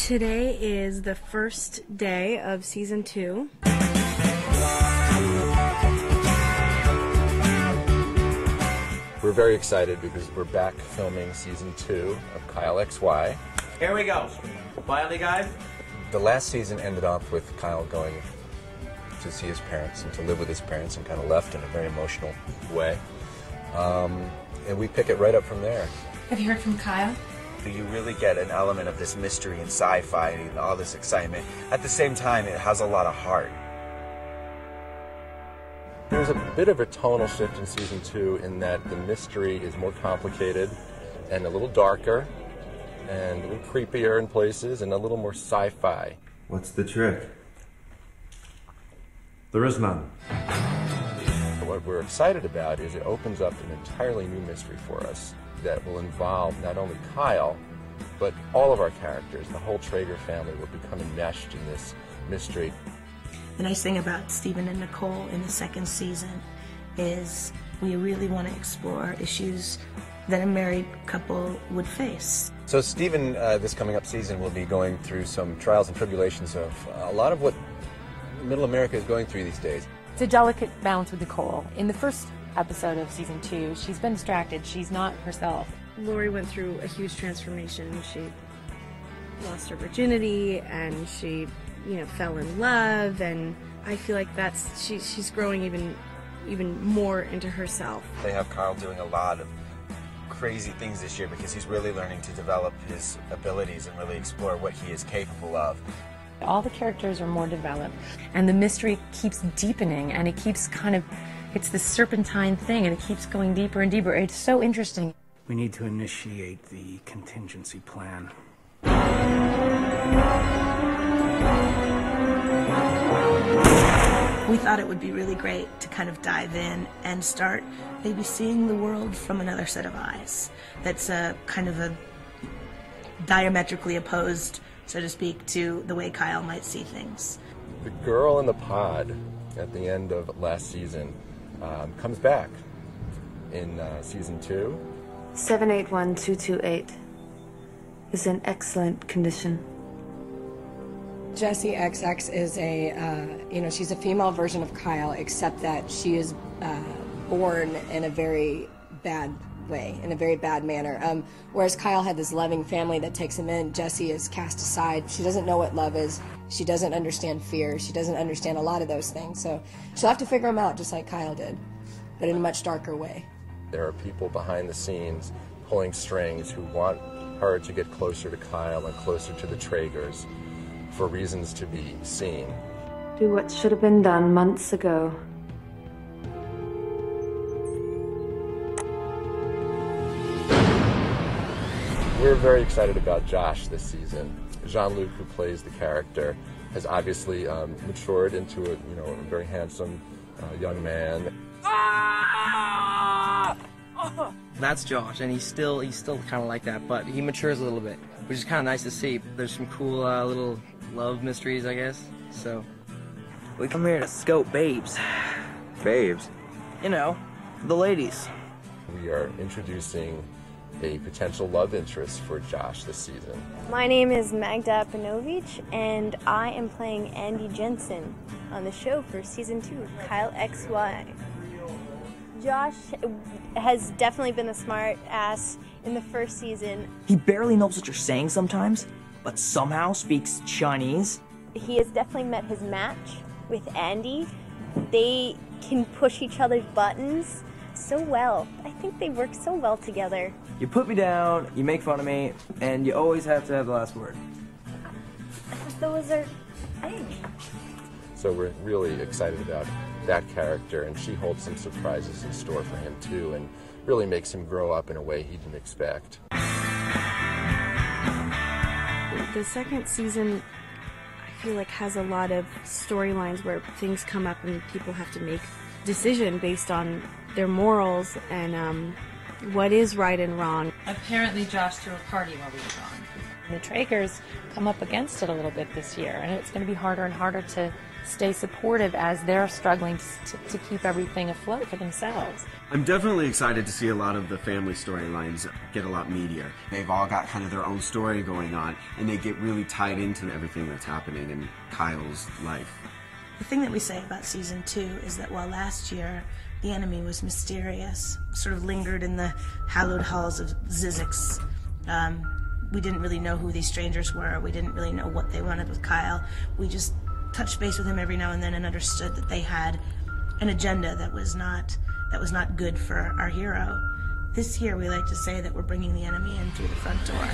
Today is the first day of season 2. We're very excited because we're back filming season 2 of Kyle XY. Here we go. Quietly, guys. The last season ended off with Kyle going to see his parents and to live with his parents and kind of left in a very emotional way. And we pick it right up from there. Have you heard from Kyle? You really get an element of this mystery and sci-fi and all this excitement. At the same time, it has a lot of heart. There's a bit of a tonal shift in season 2 in that the mystery is more complicated and a little darker and a little creepier in places and a little more sci-fi. What's the trick? There is none. What we're excited about is it opens up an entirely new mystery for us that will involve not only Kyle, but all of our characters. The whole Traeger family will become enmeshed in this mystery. The nice thing about Stephen and Nicole in the second season is we really want to explore issues that a married couple would face. So Stephen, this coming up season, will be going through some trials and tribulations of a lot of what Middle America is going through these days. It's a delicate balance with Nicole. In the first episode of season 2, she's been distracted. She's not herself. Lori went through a huge transformation. She lost her virginity and she, fell in love, and I feel like she's growing even more into herself. They have Kyle doing a lot of crazy things this year because he's really learning to develop his abilities and really explore what he is capable of. All the characters are more developed, and the mystery keeps deepening, and it keeps it's this serpentine thing, and it keeps going deeper and deeper. It's so interesting. We need to initiate the contingency plan. We thought it would be really great to kind of dive in and start maybe seeing the world from another set of eyes. That's a kind of a diametrically opposed, so to speak, to the way Kyle might see things. The girl in the pod at the end of last season comes back in season 2. 781228 is in excellent condition. Jessie XX is she's a female version of Kyle, except that she is born in a very bad way, in a very bad manner. Whereas Kyle had this loving family that takes him in, Jessie is cast aside. She doesn't know what love is. She doesn't understand fear. She doesn't understand a lot of those things. So she'll have to figure them out just like Kyle did, but in a much darker way. There are people behind the scenes pulling strings who want her to get closer to Kyle and closer to the Traegers for reasons to be seen. Do what should have been done months ago. We're very excited about Josh this season. Jean-Luc, who plays the character, has obviously matured into a very handsome young man. That's Josh, and he's still kind of like that, but he matures a little bit, which is kind of nice to see. There's some cool little love mysteries, I guess. So we come here to scope babes. Babes? The ladies. We are introducing a potential love interest for Josh this season. My name is Magda Panovich, and I am playing Andy Jensen on the show for season 2, Kyle XY. Josh has definitely been a smart ass in the first season. He barely knows what you're saying sometimes, but somehow speaks Chinese. He has definitely met his match with Andy. They can push each other's buttons so well. I think they work so well together. You put me down, you make fun of me, and you always have to have the last word. Those are eggs. So we're really excited about that character, and she holds some surprises in store for him too, and really makes him grow up in a way he didn't expect. The second season, I feel like, has a lot of storylines where things come up and people have to make a decision based on their morals and what is right and wrong. Apparently Josh threw a party while we were gone. The Traegers come up against it a little bit this year, and it's going to be harder and harder to stay supportive as they're struggling to keep everything afloat for themselves. I'm definitely excited to see a lot of the family storylines get a lot meatier. They've all got kind of their own story going on, and they get really tied into everything that's happening in Kyle's life. The thing that we say about season 2 is that while last year the enemy was mysterious, sort of lingered in the hallowed halls of Zizix, we didn't really know who these strangers were. We didn't really know what they wanted with Kyle. We just touched base with him every now and then and understood that they had an agenda that was not good for our hero. This year we like to say that we're bringing the enemy in through the front door.